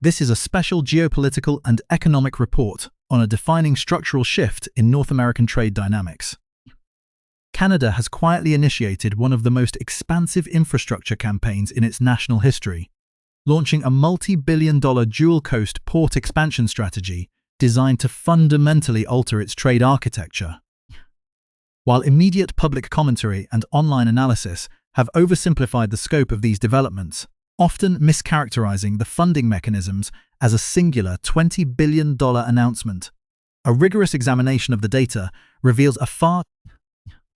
This is a special geopolitical and economic report on a defining structural shift in North American trade dynamics. Canada has quietly initiated one of the most expansive infrastructure campaigns in its national history, launching a multi-billion-dollar dual-coast port expansion strategy designed to fundamentally alter its trade architecture. While immediate public commentary and online analysis have oversimplified the scope of these developments, often mischaracterizing the funding mechanisms as a singular $20 billion announcement, a rigorous examination of the data reveals a far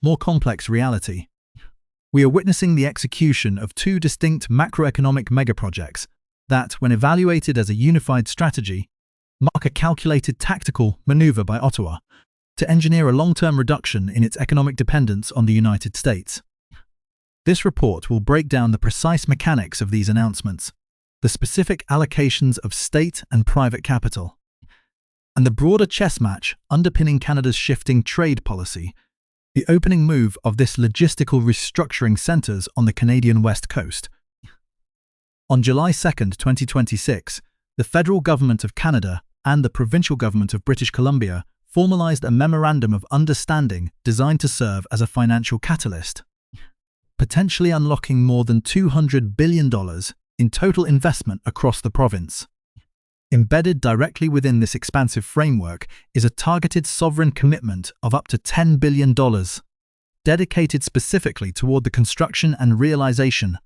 more complex reality. We are witnessing the execution of two distinct macroeconomic megaprojects that, when evaluated as a unified strategy, mark a calculated tactical maneuver by Ottawa to engineer a long-term reduction in its economic dependence on the United States. This report will break down the precise mechanics of these announcements, the specific allocations of state and private capital, and the broader chess match underpinning Canada's shifting trade policy. The opening move of this logistical restructuring centres on the Canadian West Coast. On July 2, 2026, the federal government of Canada and the provincial government of British Columbia formalised a memorandum of understanding designed to serve as a financial catalyst, potentially unlocking more than $200 billion in total investment across the province. Embedded directly within this expansive framework is a targeted sovereign commitment of up to $10 billion, dedicated specifically toward the construction and realization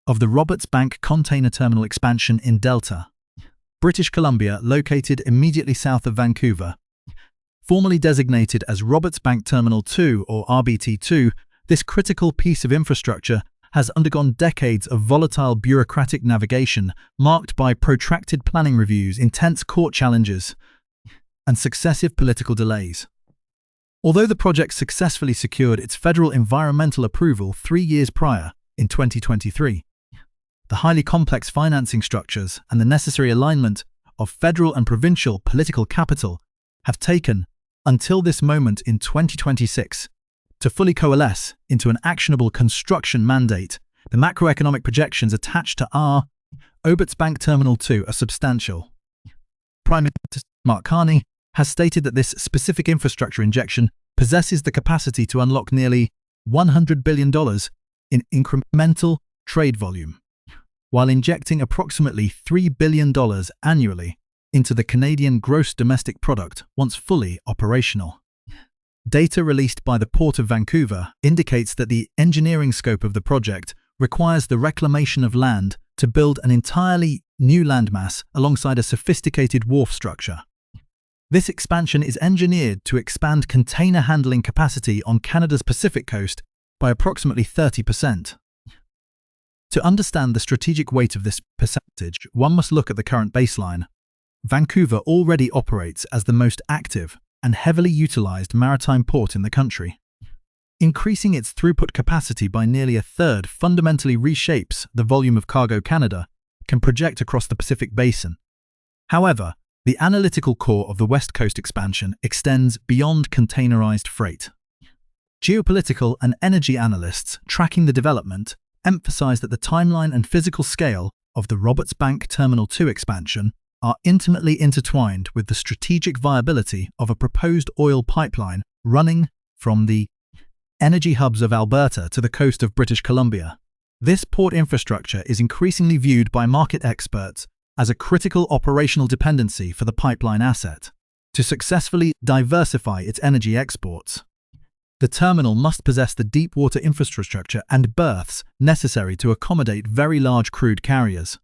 of the Roberts Bank container terminal expansion in Delta, British Columbia, located immediately south of Vancouver. Formerly designated as Roberts Bank Terminal 2 or RBT2, this critical piece of infrastructure has undergone decades of volatile bureaucratic navigation marked by protracted planning reviews, intense court challenges, and successive political delays. Although the project successfully secured its federal environmental approval 3 years prior, in 2023, the highly complex financing structures and the necessary alignment of federal and provincial political capital have taken until this moment in 2026 to fully coalesce into an actionable construction mandate. The macroeconomic projections attached to Roberts Bank Terminal 2 are substantial. Prime Minister Mark Carney has stated that this specific infrastructure injection possesses the capacity to unlock nearly $100 billion in incremental trade volume, while injecting approximately $3 billion annually into the Canadian gross domestic product once fully operational. Data released by the Port of Vancouver indicates that the engineering scope of the project requires the reclamation of land to build an entirely new landmass alongside a sophisticated wharf structure. This expansion is engineered to expand container handling capacity on Canada's Pacific coast by approximately 30%. To understand the strategic weight of this percentage, one must look at the current baseline. Vancouver already operates as the most active and heavily utilized maritime port in the country. Increasing its throughput capacity by nearly a third fundamentally reshapes the volume of cargo Canada can project across the Pacific Basin. However, the analytical core of the West Coast expansion extends beyond containerized freight. Geopolitical and energy analysts tracking the development emphasize that the timeline and physical scale of the Roberts Bank Terminal 2 expansion are intimately intertwined with the strategic viability of a proposed oil pipeline running from the energy hubs of Alberta to the coast of British Columbia. This port infrastructure is increasingly viewed by market experts as a critical operational dependency for the pipeline asset. To successfully diversify its energy exports, the terminal must possess the deep water infrastructure and berths necessary to accommodate very large crude carriers.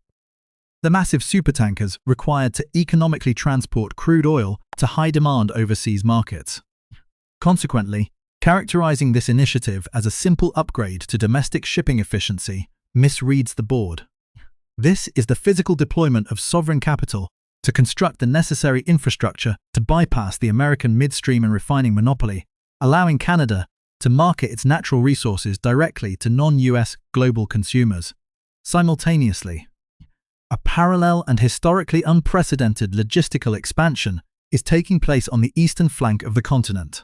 The massive supertankers required to economically transport crude oil to high-demand overseas markets. Consequently, characterizing this initiative as a simple upgrade to domestic shipping efficiency misreads the board. This is the physical deployment of sovereign capital to construct the necessary infrastructure to bypass the American midstream and refining monopoly, allowing Canada to market its natural resources directly to non-US global consumers. Simultaneously, a parallel and historically unprecedented logistical expansion is taking place on the eastern flank of the continent.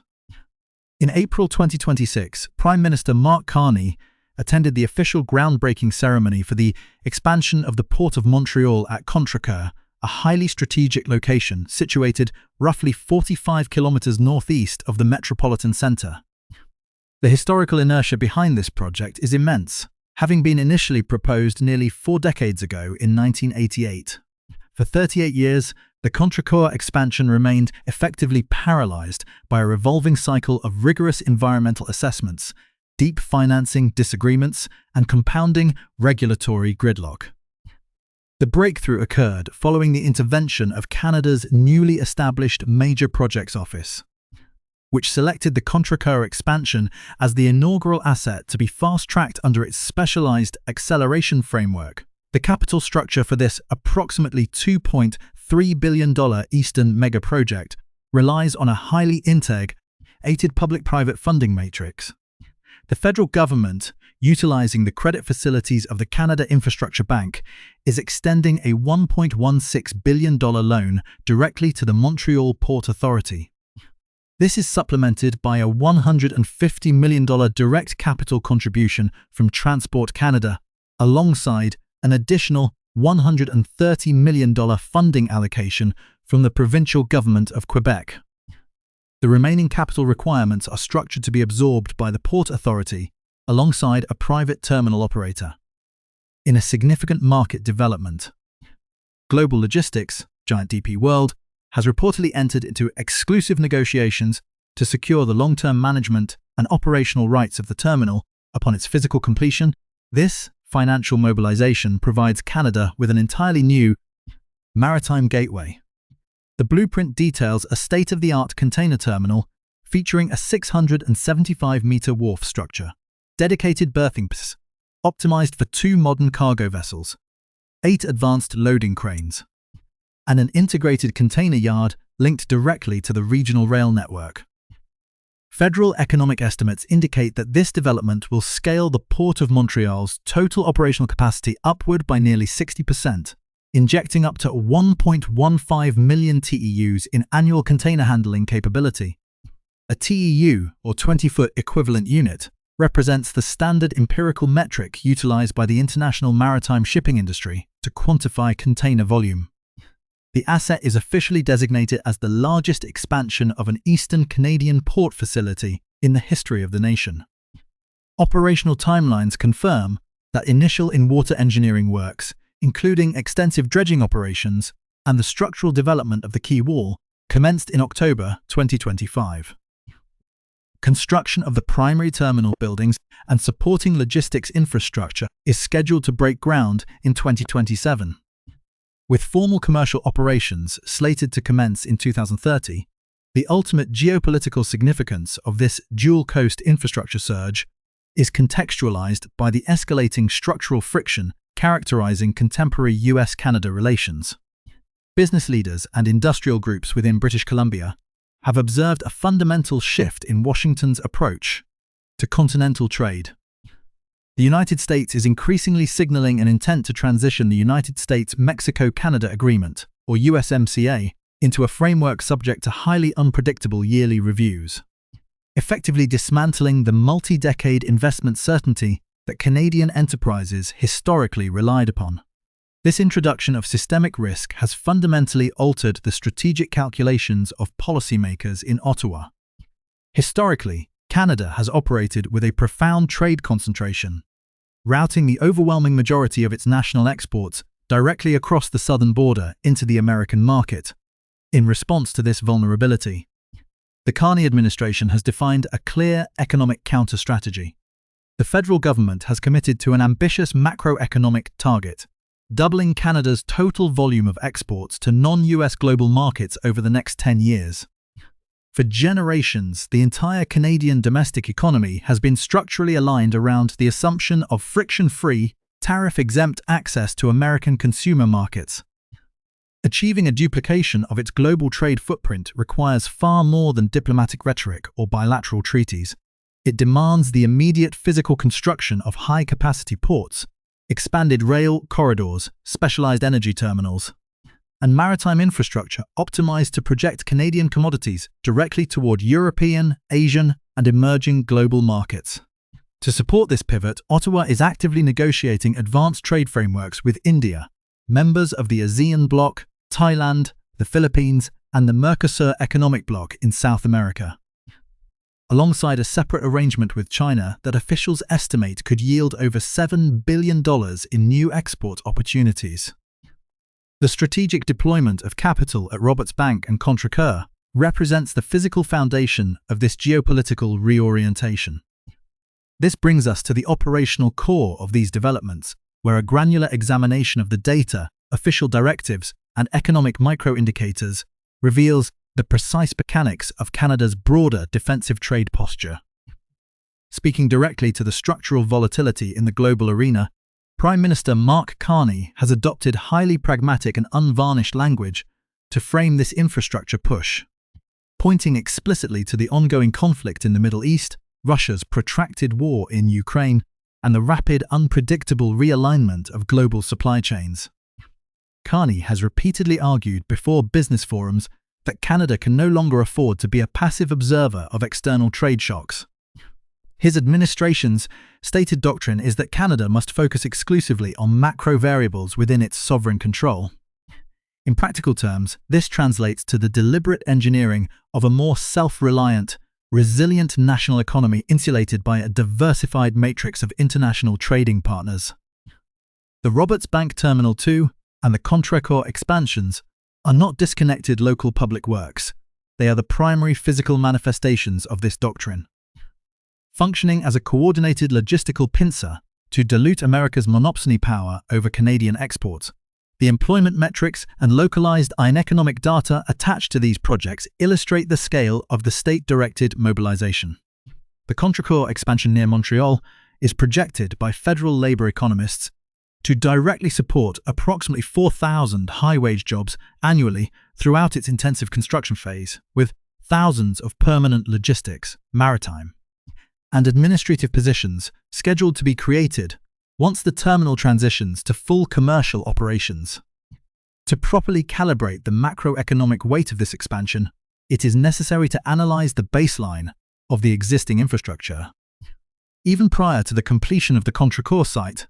In April 2026, Prime Minister Mark Carney attended the official groundbreaking ceremony for the expansion of the Port of Montreal at Contrecoeur, a highly strategic location situated roughly 45 kilometers northeast of the metropolitan center. The historical inertia behind this project is immense, having been initially proposed nearly 4 decades ago in 1988. For 38 years, the Contrecoeur expansion remained effectively paralyzed by a revolving cycle of rigorous environmental assessments, deep financing disagreements, and compounding regulatory gridlock. The breakthrough occurred following the intervention of Canada's newly established Major Projects Office, which selected the Contrecoeur expansion as the inaugural asset to be fast-tracked under its specialized acceleration framework. The capital structure for this approximately $2.3 billion Eastern mega-project relies on a highly integrated public-private funding matrix. The federal government, utilizing the credit facilities of the Canada Infrastructure Bank, is extending a $1.16 billion loan directly to the Montreal Port Authority. This is supplemented by a $150 million direct capital contribution from Transport Canada, alongside an additional $130 million funding allocation from the provincial government of Quebec. The remaining capital requirements are structured to be absorbed by the Port Authority, alongside a private terminal operator. In a significant market development, Global Logistics, giant DP World, has reportedly entered into exclusive negotiations to secure the long-term management and operational rights of the terminal upon its physical completion. This financial mobilization provides Canada with an entirely new maritime gateway. The blueprint details a state-of-the-art container terminal featuring a 675-meter wharf structure, dedicated berthing bays, optimized for 2 modern cargo vessels, 8 advanced loading cranes, and an integrated container yard linked directly to the regional rail network. Federal economic estimates indicate that this development will scale the Port of Montreal's total operational capacity upward by nearly 60%, injecting up to 1.15 million TEUs in annual container handling capability. A TEU, or 20-foot equivalent unit, represents the standard empirical metric utilized by the international maritime shipping industry to quantify container volume. The asset is officially designated as the largest expansion of an Eastern Canadian port facility in the history of the nation. Operational timelines confirm that initial in-water engineering works, including extensive dredging operations and the structural development of the quay wall, commenced in October 2025. Construction of the primary terminal buildings and supporting logistics infrastructure is scheduled to break ground in 2027. With formal commercial operations slated to commence in 2030, the ultimate geopolitical significance of this dual-coast infrastructure surge is contextualized by the escalating structural friction characterizing contemporary US-Canada relations. Business leaders and industrial groups within British Columbia have observed a fundamental shift in Washington's approach to continental trade. The United States is increasingly signaling an intent to transition the United States-Mexico-Canada Agreement, or USMCA, into a framework subject to highly unpredictable yearly reviews, effectively dismantling the multi-decade investment certainty that Canadian enterprises historically relied upon. This introduction of systemic risk has fundamentally altered the strategic calculations of policymakers in Ottawa. Historically, Canada has operated with a profound trade concentration, routing the overwhelming majority of its national exports directly across the southern border into the American market. In response to this vulnerability, the Carney administration has defined a clear economic counter-strategy. The federal government has committed to an ambitious macroeconomic target, doubling Canada's total volume of exports to non-US global markets over the next 10 years. For generations, the entire Canadian domestic economy has been structurally aligned around the assumption of friction-free, tariff-exempt access to American consumer markets. Achieving a duplication of its global trade footprint requires far more than diplomatic rhetoric or bilateral treaties. It demands the immediate physical construction of high-capacity ports, expanded rail corridors, specialized energy terminals, and maritime infrastructure optimized to project Canadian commodities directly toward European, Asian, and emerging global markets. To support this pivot, Ottawa is actively negotiating advanced trade frameworks with India, members of the ASEAN bloc, Thailand, the Philippines, and the Mercosur economic bloc in South America, alongside a separate arrangement with China that officials estimate could yield over $7 billion in new export opportunities. The strategic deployment of capital at Roberts Bank and Contrecoeur represents the physical foundation of this geopolitical reorientation. This brings us to the operational core of these developments, where a granular examination of the data, official directives, and economic micro-indicators reveals the precise mechanics of Canada's broader defensive trade posture. Speaking directly to the structural volatility in the global arena, Prime Minister Mark Carney has adopted highly pragmatic and unvarnished language to frame this infrastructure push, pointing explicitly to the ongoing conflict in the Middle East, Russia's protracted war in Ukraine, and the rapid, unpredictable realignment of global supply chains. Carney has repeatedly argued before business forums that Canada can no longer afford to be a passive observer of external trade shocks. His administration's stated doctrine is that Canada must focus exclusively on macro variables within its sovereign control. In practical terms, this translates to the deliberate engineering of a more self-reliant, resilient national economy insulated by a diversified matrix of international trading partners. The Roberts Bank Terminal 2 and the Contrecoeur expansions are not disconnected local public works. They are the primary physical manifestations of this doctrine. Functioning as a coordinated logistical pincer to dilute America's monopsony power over Canadian exports, the employment metrics and localized economic data attached to these projects illustrate the scale of the state-directed mobilization. The Contrecoeur expansion near Montreal is projected by federal labor economists to directly support approximately 4,000 high-wage jobs annually throughout its intensive construction phase, with thousands of permanent logistics, maritime, and administrative positions scheduled to be created once the terminal transitions to full commercial operations. To properly calibrate the macroeconomic weight of this expansion, it is necessary to analyze the baseline of the existing infrastructure. Even prior to the completion of the Contrecoeur site,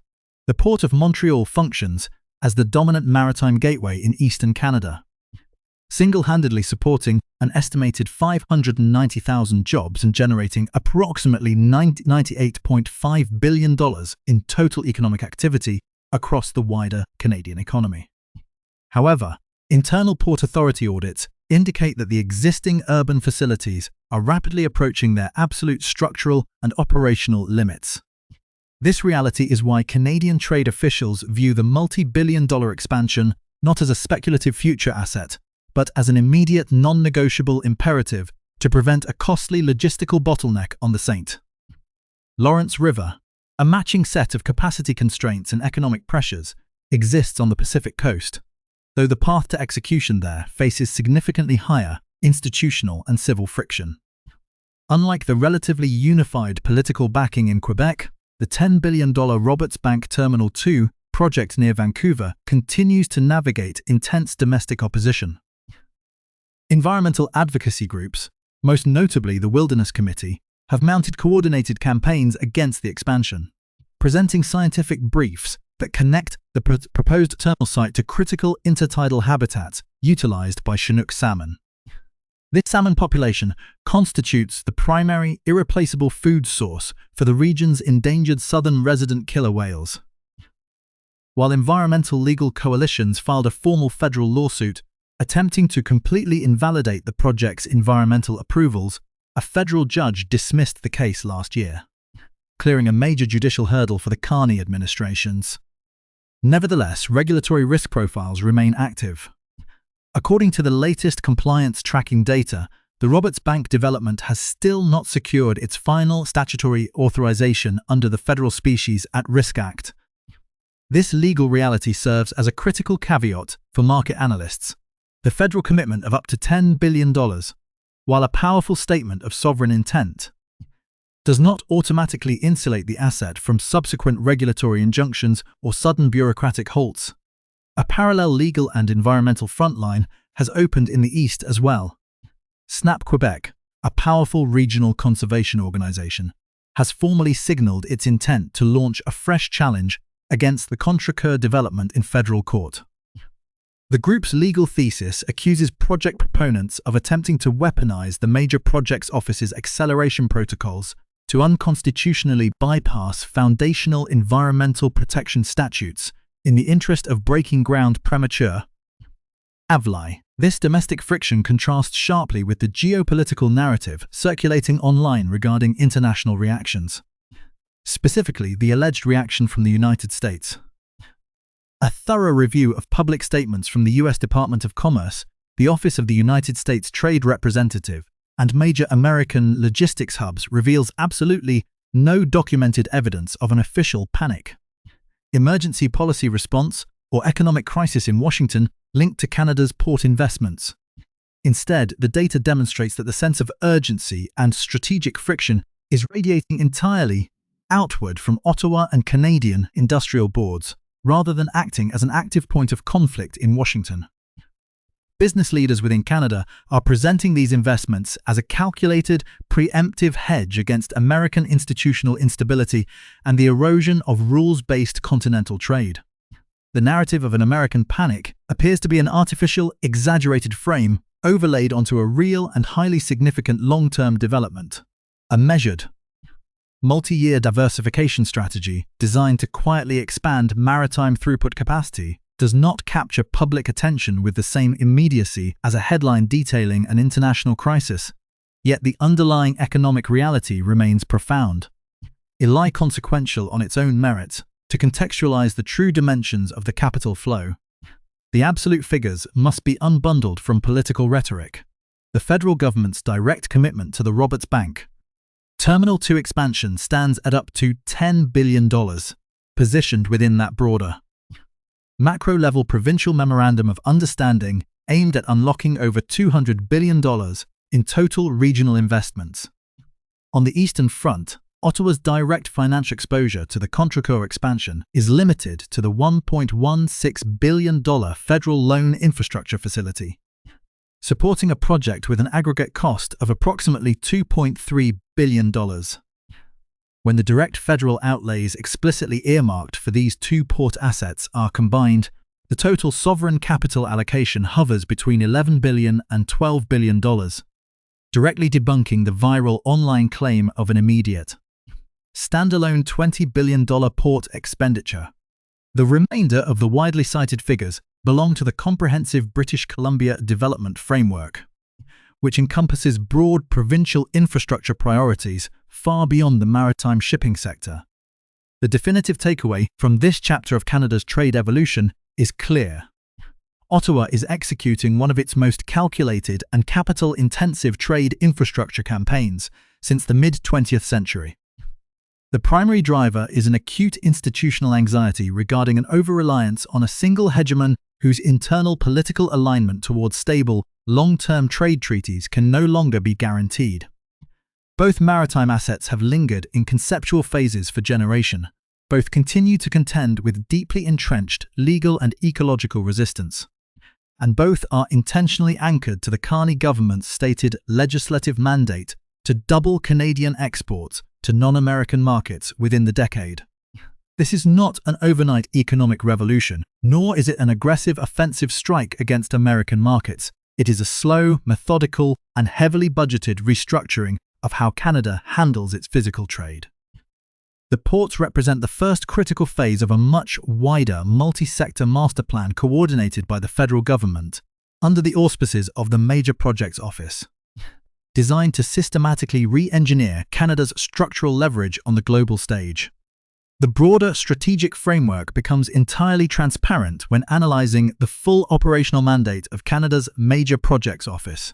the Port of Montreal functions as the dominant maritime gateway in eastern Canada, single-handedly supporting an estimated 590,000 jobs and generating approximately $98.5 billion in total economic activity across the wider Canadian economy. However, internal Port Authority audits indicate that the existing urban facilities are rapidly approaching their absolute structural and operational limits. This reality is why Canadian trade officials view the multi-billion-dollar expansion not as a speculative future asset, but as an immediate non-negotiable imperative to prevent a costly logistical bottleneck on the St. Lawrence River. A matching set of capacity constraints and economic pressures exists on the Pacific coast, though the path to execution there faces significantly higher institutional and civil friction. Unlike the relatively unified political backing in Quebec, the $10 billion Roberts Bank Terminal 2 project near Vancouver continues to navigate intense domestic opposition. Environmental advocacy groups, most notably the Wilderness Committee, have mounted coordinated campaigns against the expansion, presenting scientific briefs that connect the proposed terminal site to critical intertidal habitats utilized by Chinook salmon. This salmon population constitutes the primary, irreplaceable food source for the region's endangered southern resident killer whales. While environmental legal coalitions filed a formal federal lawsuit attempting to completely invalidate the project's environmental approvals, a federal judge dismissed the case last year, clearing a major judicial hurdle for the Carney administrations. Nevertheless, regulatory risk profiles remain active. According to the latest compliance tracking data, the Roberts Bank development has still not secured its final statutory authorization under the Federal Species at Risk Act. This legal reality serves as a critical caveat for market analysts. The federal commitment of up to $10 billion, while a powerful statement of sovereign intent, does not automatically insulate the asset from subsequent regulatory injunctions or sudden bureaucratic halts. A parallel legal and environmental frontline has opened in the east as well. SNAP Quebec, a powerful regional conservation organization, has formally signaled its intent to launch a fresh challenge against the Contrecoeur development in federal court. The group's legal thesis accuses project proponents of attempting to weaponize the Major Projects Office's acceleration protocols to unconstitutionally bypass foundational environmental protection statutes in the interest of breaking ground premature. AVLI. This domestic friction contrasts sharply with the geopolitical narrative circulating online regarding international reactions, specifically the alleged reaction from the United States. A thorough review of public statements from the U.S. Department of Commerce, the Office of the United States Trade Representative, and major American logistics hubs reveals absolutely no documented evidence of an official panic, emergency policy response, or economic crisis in Washington linked to Canada's port investments. Instead, the data demonstrates that the sense of urgency and strategic friction is radiating entirely outward from Ottawa and Canadian industrial boards, rather than acting as an active point of conflict in Washington. Business leaders within Canada are presenting these investments as a calculated, preemptive hedge against American institutional instability and the erosion of rules-based continental trade. The narrative of an American panic appears to be an artificial, exaggerated frame overlaid onto a real and highly significant long-term development. A measured, multi-year diversification strategy designed to quietly expand maritime throughput capacity does not capture public attention with the same immediacy as a headline detailing an international crisis, yet the underlying economic reality remains profound, consequential on its own merits. To contextualize the true dimensions of the capital flow, the absolute figures must be unbundled from political rhetoric. The federal government's direct commitment to the Roberts Bank Terminal 2 expansion stands at up to $10 billion, positioned within that broader, macro-level provincial memorandum of understanding aimed at unlocking over $200 billion in total regional investments. On the Eastern Front, Ottawa's direct financial exposure to the Contrecoeur expansion is limited to the $1.16 billion federal loan infrastructure facility, supporting a project with an aggregate cost of approximately $2.3 billion. When the direct federal outlays explicitly earmarked for these two port assets are combined, the total sovereign capital allocation hovers between $11 billion and $12 billion, directly debunking the viral online claim of an immediate, standalone $20 billion port expenditure. The remainder of the widely cited figures belong to the comprehensive British Columbia Development Framework, which encompasses broad provincial infrastructure priorities far beyond the maritime shipping sector. The definitive takeaway from this chapter of Canada's trade evolution is clear. Ottawa is executing one of its most calculated and capital-intensive trade infrastructure campaigns since the mid-20th century. The primary driver is an acute institutional anxiety regarding an over-reliance on a single hegemon whose internal political alignment towards stable, long-term trade treaties can no longer be guaranteed. Both maritime assets have lingered in conceptual phases for generation. Both continue to contend with deeply entrenched legal and ecological resistance. And both are intentionally anchored to the Carney government's stated legislative mandate to double Canadian exports to non-American markets within the decade. This is not an overnight economic revolution, nor is it an aggressive offensive strike against American markets. It is a slow, methodical, and heavily budgeted restructuring of how Canada handles its physical trade. The ports represent the first critical phase of a much wider multi-sector master plan coordinated by the federal government under the auspices of the Major Projects Office, designed to systematically re-engineer Canada's structural leverage on the global stage. The broader strategic framework becomes entirely transparent when analysing the full operational mandate of Canada's Major Projects Office.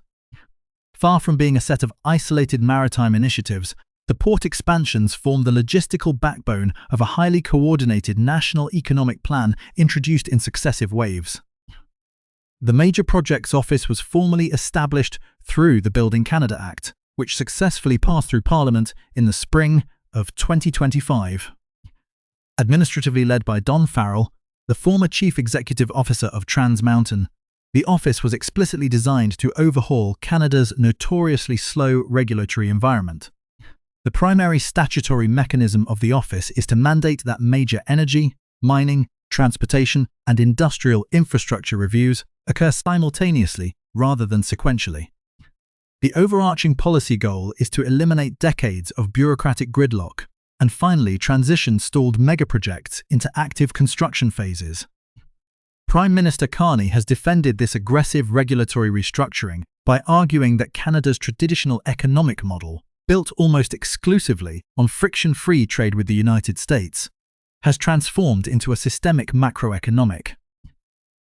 Far from being a set of isolated maritime initiatives, the port expansions form the logistical backbone of a highly coordinated national economic plan introduced in successive waves. The Major Projects Office was formally established through the Building Canada Act, which successfully passed through Parliament in the spring of 2025. Administratively led by Don Farrell, the former Chief Executive Officer of Trans Mountain, the office was explicitly designed to overhaul Canada's notoriously slow regulatory environment. The primary statutory mechanism of the office is to mandate that major energy, mining, transportation, and industrial infrastructure reviews occur simultaneously rather than sequentially. The overarching policy goal is to eliminate decades of bureaucratic gridlock and finally transition stalled megaprojects into active construction phases. Prime Minister Carney has defended this aggressive regulatory restructuring by arguing that Canada's traditional economic model, built almost exclusively on friction-free trade with the United States, has transformed into a systemic macroeconomic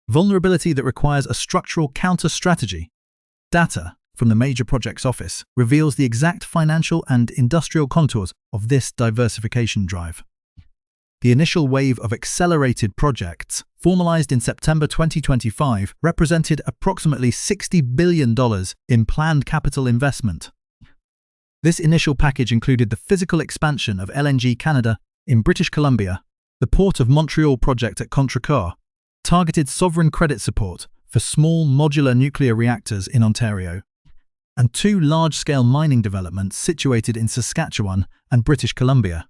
vulnerability that requires a structural counter-strategy. Data from the Major Projects Office reveals the exact financial and industrial contours of this diversification drive. The initial wave of accelerated projects, formalized in September 2025, represented approximately $60 billion in planned capital investment. This initial package included the physical expansion of LNG Canada in British Columbia, the Port of Montreal project at Contrecoeur, targeted sovereign credit support for small modular nuclear reactors in Ontario, and 2 large-scale mining developments situated in Saskatchewan and British Columbia.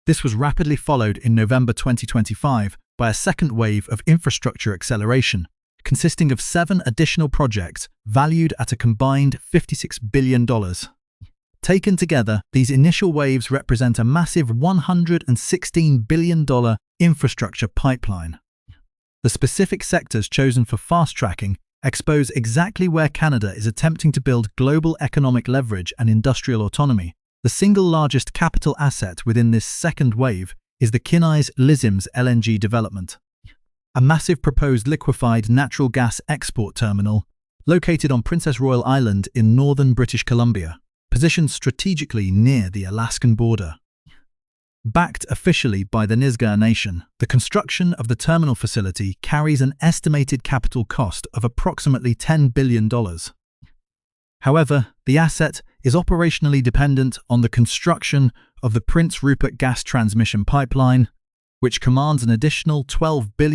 This was rapidly followed in November 2025 by a second wave of infrastructure acceleration, consisting of 7 additional projects valued at a combined $56 billion. Taken together, these initial waves represent a massive $116 billion infrastructure pipeline. The specific sectors chosen for fast-tracking expose exactly where Canada is attempting to build global economic leverage and industrial autonomy. The single largest capital asset within this second wave is the Kinnies LISIMS LNG development, a massive proposed liquefied natural gas export terminal located on Princess Royal Island in northern British Columbia, positioned strategically near the Alaskan border. Backed officially by the Nisga'a Nation, the construction of the terminal facility carries an estimated capital cost of approximately $10 billion. However, the asset is operationally dependent on the construction of the Prince Rupert gas transmission pipeline, which commands an additional $12 billion